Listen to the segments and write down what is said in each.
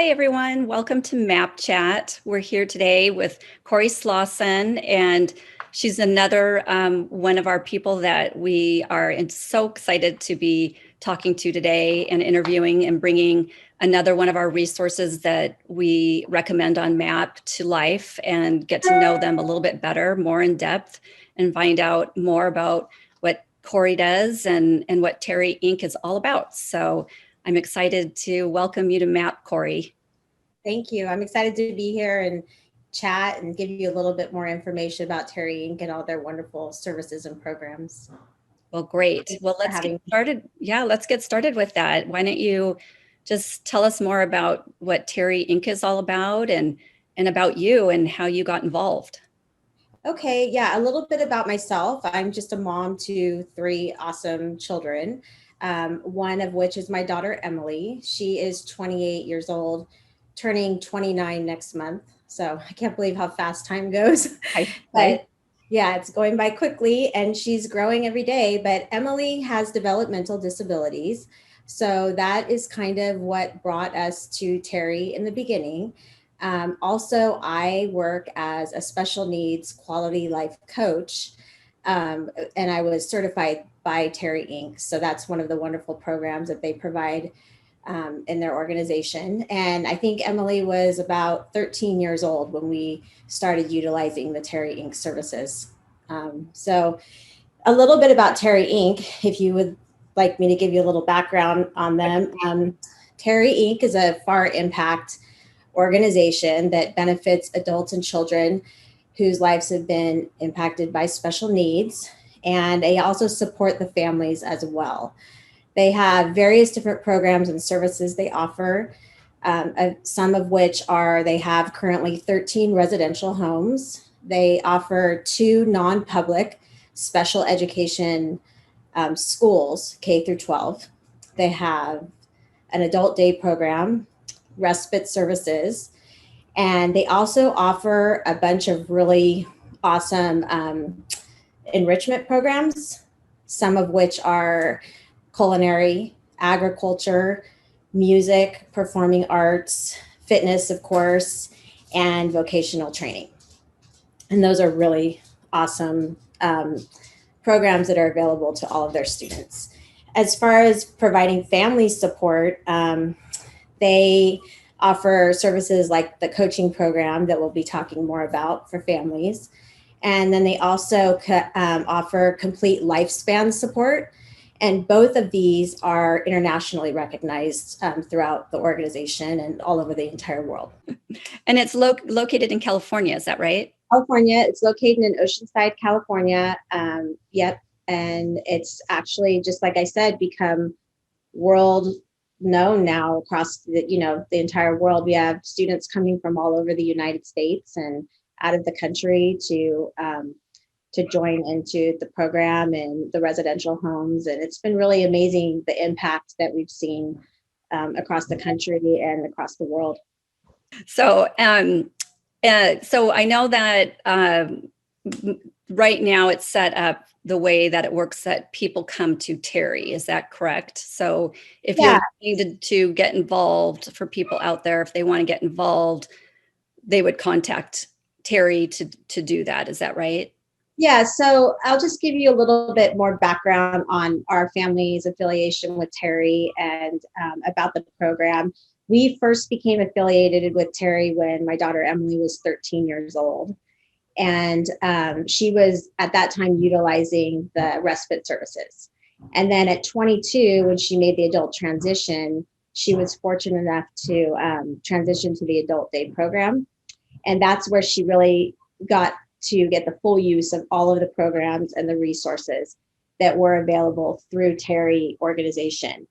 Hi, everyone. Welcome to Map Chat. We're here today with Corey Slauson, and she's another one of our people that we are so excited to be talking to today and interviewing and bringing another one of our resources that we recommend on Map to life and get to know them a little bit better, more in depth, and find out more about what Corey does and what TERI Inc. is all about. So I'm excited to welcome you to MAP, Corey. Thank you. I'm excited to be here and chat and give you a little bit more information about TERI Inc. and all their wonderful services and programs. Well, great. Well, let's get started. Yeah, let's get started with that. Why don't you just tell us more about what TERI Inc. is all about and about you and how you got involved? Okay, yeah, a little bit about myself. I'm just a mom to three awesome children, one of which is my daughter, Emily. She is 28 years old, turning 29 next month. So I can't believe how fast time goes. But yeah, it's going by quickly and she's growing every day. But Emily has developmental disabilities. So that is kind of what brought us to TERI in the beginning. Also, I work as a special needs quality life coach, and I was certified by TERI Inc. So that's one of the wonderful programs that they provide in their organization. And I think Emily was about 13 years old when we started utilizing the TERI Inc. services. So a little bit about TERI Inc., if you would like me to give you a little background on them. TERI Inc. is a far impact organization that benefits adults and children whose lives have been impacted by special needs. And they also support the families as well. They have various different programs and services they offer, some of which are they have currently 13 residential homes. They offer 2 non-public special education schools, K through 12. They have an adult day program, respite services, and they also offer a bunch of really awesome enrichment programs, some of which are culinary, agriculture, music, performing arts, fitness, of course, and vocational training. And those are really awesome programs that are available to all of their students. As far as providing family support, they offer services like the coaching program that we'll be talking more about for families. And then they also offer complete lifespan support. And both of these are internationally recognized throughout the organization and all over the entire world. And it's located in California, is that right? California. It's located in Oceanside, California. Yep. And it's actually, just like I said, become world known now across the entire world. We have students coming from all over the United States and out of the country to join into the program and the residential homes. And it's been really amazing, the impact that we've seen across the country and across the world. So, so I know that right now it's set up the way that it works that people come to TERI. Is that correct? So if you're needed to get involved, for people out there, if they want to get involved, they would contact TERI to do that. Is that right? Yeah, so I'll just give you a little bit more background on our family's affiliation with TERI and about the program. We first became affiliated with TERI when my daughter Emily was 13 years old. And she was at that time utilizing the respite services. And then at 22, when she made the adult transition, she was fortunate enough to transition to the adult day program. And that's where she really got to get the full use of all of the programs and the resources that were available through TERI organization.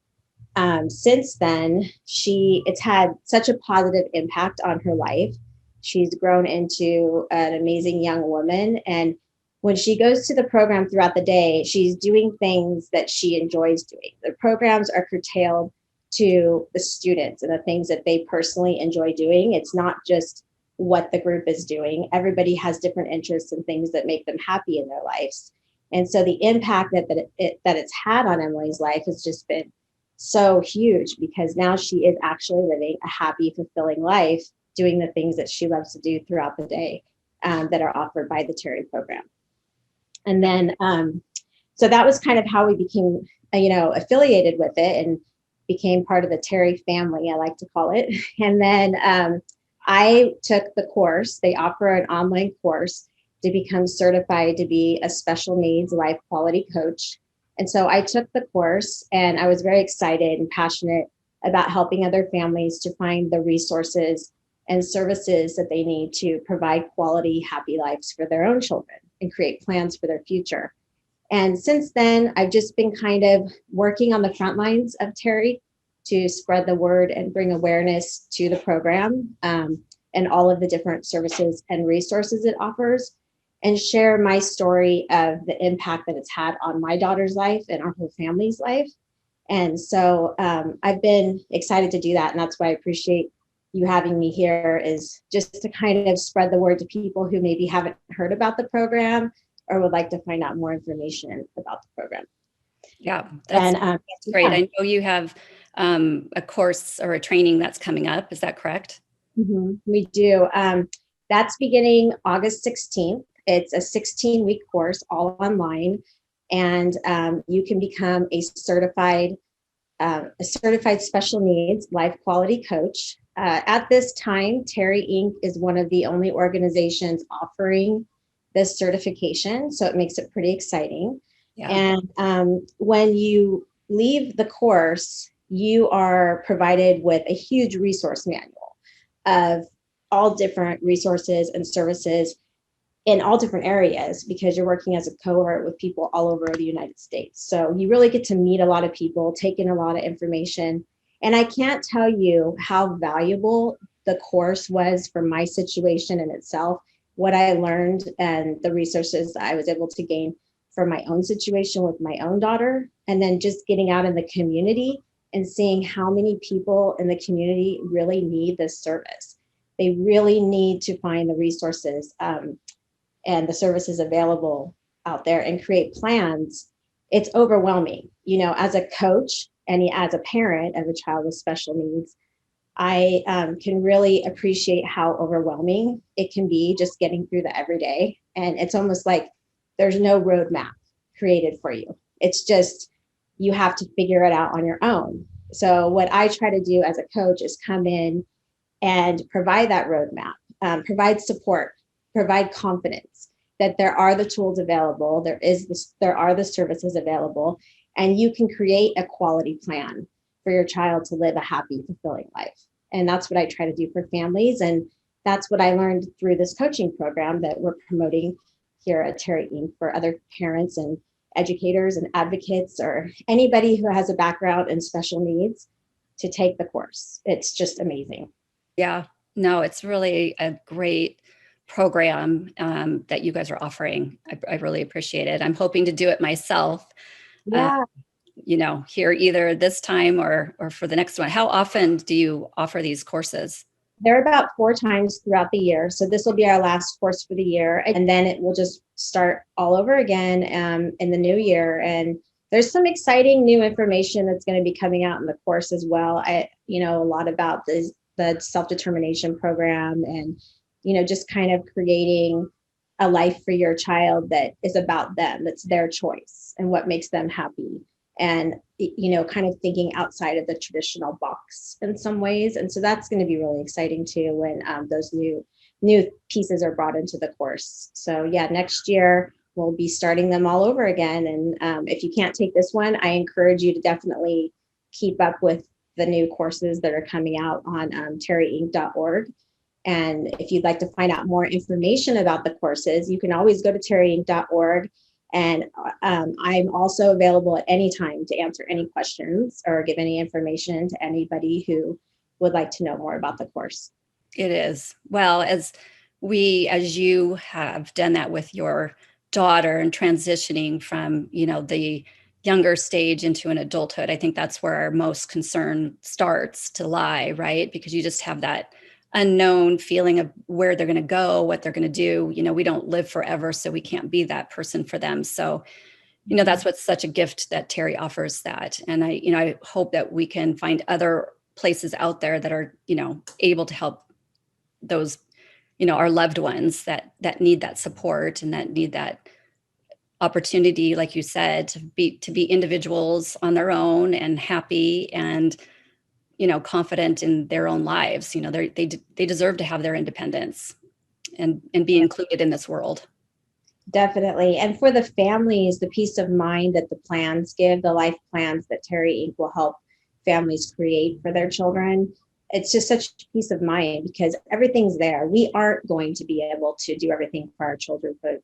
Since then, it's had such a positive impact on her life. She's grown into an amazing young woman. And when she goes to the program throughout the day, she's doing things that she enjoys doing. The programs are curtailed to the students and the things that they personally enjoy doing. It's not just what the group is doing. Everybody has different interests and things that make them happy in their lives. And so the impact that it's had on Emily's life has just been so huge because now she is actually living a happy, fulfilling life, doing the things that she loves to do throughout the day that are offered by the TERI program. And then, so that was kind of how we became, affiliated with it and became part of the TERI family, I like to call it. And then I took the course. They offer an online course to become certified to be a special needs life quality coach. And so I took the course and I was very excited and passionate about helping other families to find the resources and services that they need to provide quality, happy lives for their own children and create plans for their future. And since then, I've just been kind of working on the front lines of TERI to spread the word and bring awareness to the program and all of the different services and resources it offers, and share my story of the impact that it's had on my daughter's life and our whole family's life. And so I've been excited to do that. And that's why I appreciate you having me here, is just to kind of spread the word to people who maybe haven't heard about the program or would like to find out more information about the program. Yeah, that's great. Yeah. I know you have a course or a training that's coming up. Is that correct? We do. That's beginning August 16th. It's a 16-week course, all online, and you can become a certified special needs life quality coach. At this time, TERI Inc. is one of the only organizations offering this certification, so it makes it pretty exciting. Yeah. And when you leave the course, you are provided with a huge resource manual of all different resources and services in all different areas, because you're working as a cohort with people all over the United States. So you really get to meet a lot of people, take in a lot of information. And I can't tell you how valuable the course was for my situation in itself, what I learned and the resources I was able to gain for my own situation with my own daughter. And then just getting out in the community and seeing how many people in the community really need this service. They really need to find the resources and the services available out there and create plans. It's overwhelming. As a coach and as a parent of a child with special needs, I can really appreciate how overwhelming it can be just getting through the everyday. And it's almost like there's no roadmap created for you. It's just, you have to figure it out on your own. So what I try to do as a coach is come in and provide that roadmap, provide support, provide confidence that there are the tools available, there are the services available, and you can create a quality plan for your child to live a happy, fulfilling life. And that's what I try to do for families. And that's what I learned through this coaching program that we're promoting here at TERI Inc. for other parents and educators and advocates, or anybody who has a background in special needs, to take the course. It's just amazing. Yeah, no, it's really a great program that you guys are offering. I really appreciate it. I'm hoping to do it myself. Yeah. Here either this time or for the next one. How often do you offer these courses? They're about 4 times throughout the year. So this will be our last course for the year. And then it will just start all over again in the new year. And there's some exciting new information that's going to be coming out in the course as well. A lot about the self-determination program and, just kind of creating a life for your child that is about them, that's their choice and what makes them happy. And, kind of thinking outside of the traditional box in some ways. And so that's going to be really exciting too, when those new pieces are brought into the course. So yeah, next year we'll be starting them all over again. And if you can't take this one, I encourage you to definitely keep up with the new courses that are coming out on teriinc.org. And if you'd like to find out more information about the courses, you can always go to teriinc.org. And I'm also available at any time to answer any questions or give any information to anybody who would like to know more about the course. It is. Well, as you have done that with your daughter and transitioning from, the younger stage into an adulthood, I think that's where our most concern starts to lie, right? Because you just have that unknown feeling of where they're going to go, what they're going to do. We don't live forever, so we can't be that person for them. So that's what's such a gift that TERI offers that. And I hope that we can find other places out there that are, able to help those, our loved ones that need that support and that need that opportunity, like you said, to be individuals on their own and happy and, confident in their own lives. They deserve to have their independence and be included in this world. Definitely. And for the families, the peace of mind that the plans give, the life plans that TERI Inc. will help families create for their children, it's just such peace of mind because everything's there. We aren't going to be able to do everything for our children for,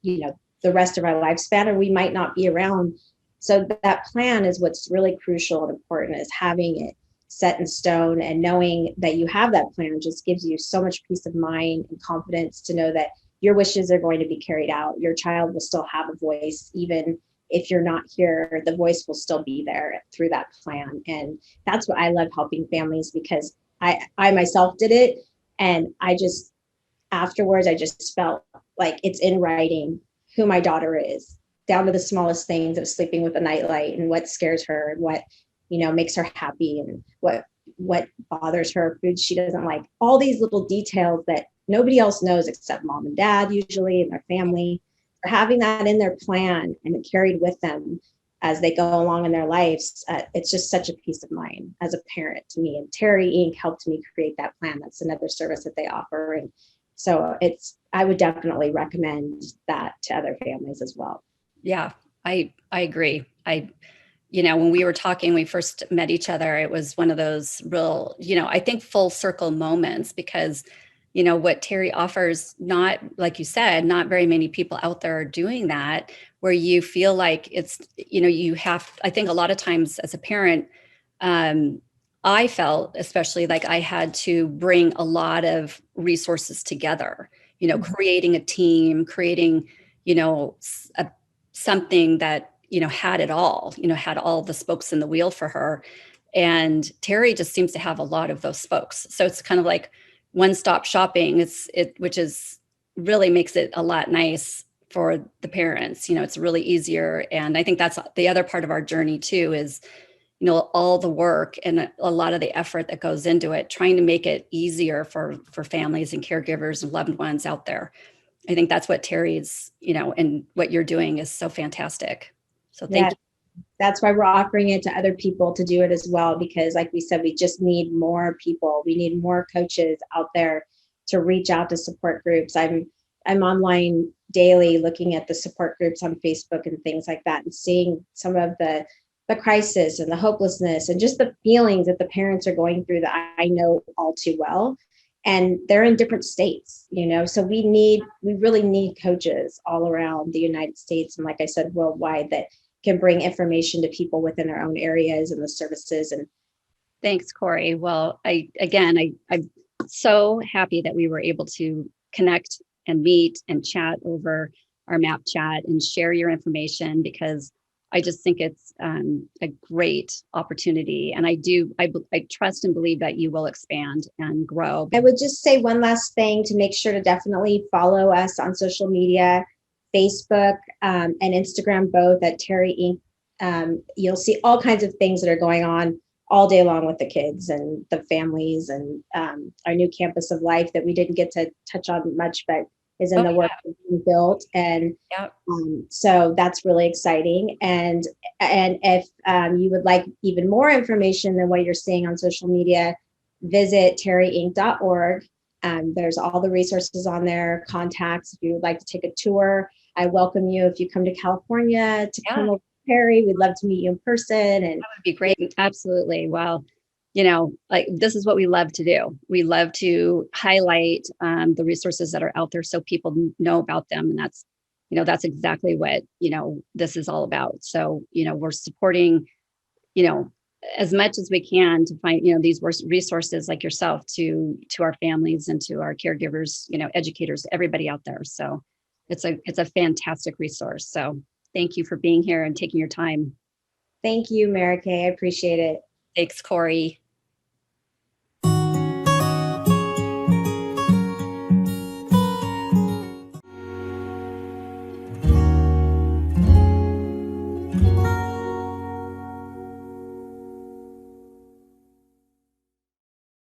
the rest of our lifespan, or we might not be around. So that plan is what's really crucial and important, is having it set in stone, and knowing that you have that plan just gives you so much peace of mind and confidence to know that your wishes are going to be carried out. Your child will still have a voice. Even if you're not here, the voice will still be there through that plan. And that's what I love helping families, because I myself did it. And afterwards, I just felt like it's in writing who my daughter is, down to the smallest things of sleeping with a nightlight and what scares her and what, makes her happy and what bothers her, food she doesn't like, all these little details that nobody else knows except mom and dad, usually, and their family. For having that in their plan and carried with them as they go along in their lives, it's just such a peace of mind as a parent to me. And TERI Inc. helped me create that plan. That's another service that they offer. And so I would definitely recommend that to other families as well. Yeah, I agree. When we were talking, we first met each other, it was one of those real, I think full circle moments, because, what TERI offers, not, like you said, not very many people out there are doing that, where you feel like it's, I think a lot of times as a parent, I felt especially like I had to bring a lot of resources together, creating a team, creating, something that, had it all, had all the spokes in the wheel for her. And TERI just seems to have a lot of those spokes. So it's kind of like one-stop shopping. Which is really makes it a lot nice for the parents. It's really easier. And I think that's the other part of our journey too, is, all the work and a lot of the effort that goes into it, trying to make it easier for families and caregivers and loved ones out there. I think that's what TERI's, and what you're doing is so fantastic. So thank you. That's why we're offering it to other people to do it as well, because like we said, we just need more people. We need more coaches out there to reach out to support groups. I'm online daily looking at the support groups on Facebook and things like that, and seeing some of the crisis and the hopelessness and just the feelings that the parents are going through that I know all too well. And they're in different states, so we really need coaches all around the United States, and like I said, worldwide, that can bring information to people within their own areas and the services. And thanks, Corey. Well, I'm so happy that we were able to connect and meet and chat over our map chat and share your information, because I just think it's a great opportunity. And I trust and believe that you will expand and grow. I would just say one last thing, to make sure to definitely follow us on social media, Facebook and Instagram, both at TERI Inc. You'll see all kinds of things that are going on all day long with the kids and the families, and our new campus of life that we didn't get to touch on much, but is in the work of being built. And so that's really exciting. And if you would like even more information than what you're seeing on social media, visit teriinc.org. There's all the resources on there, contacts. If you would like to take a tour, I welcome you. If you come to California to come over to TERI, we'd love to meet you in person. And that would be great. Absolutely. Well, like this is what we love to do. We love to highlight the resources that are out there so people know about them. And that's exactly what, this is all about. So, we're supporting, as much as we can to find, these resources like yourself to our families and to our caregivers, educators, everybody out there. So it's a fantastic resource. So thank you for being here and taking your time. Thank you, Mary Kay. I appreciate it. Thanks, Corey.